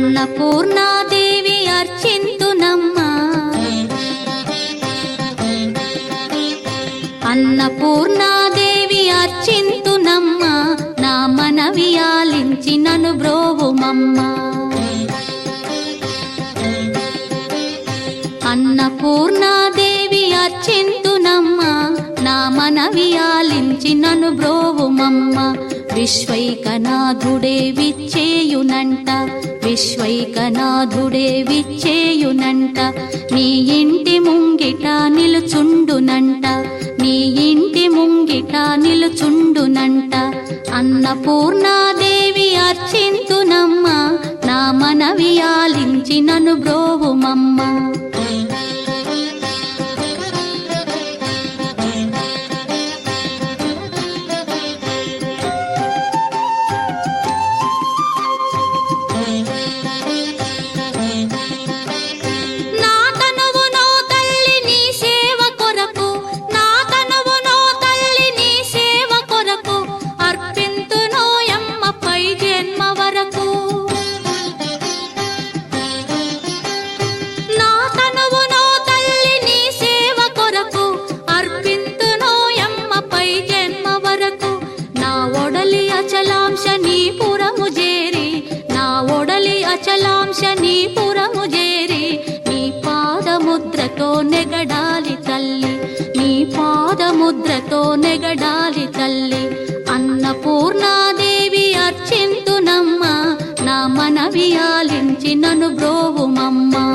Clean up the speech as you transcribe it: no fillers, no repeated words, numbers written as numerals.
అన్నపూర్ణాదేవి అర్చింతునమ్మా అన్నపూర్ణాదేవి అర్చింతునమ్మా నా మనవి ఆలించి నన్ను బ్రోవుమమ్మా అన్నపూర్ణాదేవి అర్చింతునమ్మా నా మనవి ఆలించి నన్ను బ్రోవుమమ్మా విశ్వైకనాథుడే విచ్చేయునంట విశ్వైకనాథుడే విచ్చేయునంట నీ ఇంటి ముంగిట నిలుచుండునంట నీ ఇంటి ముంగిట నిలుచుండునంట అన్నపూర్ణాదేవి అర్చింతునమ్మా నా మనవి ఆలించి నన్ను బ్రోవుమమ్మా అచలాంశ నీ పురము చేరి నీ పాదముద్రతో నెగడాలి తల్లి నీ పాదముద్రతో నెగడాలి తల్లి అన్నపూర్ణాదేవి అర్చింతునమ్మా నా మనవి ఆలించి నన్ను బ్రోవుమమ్మా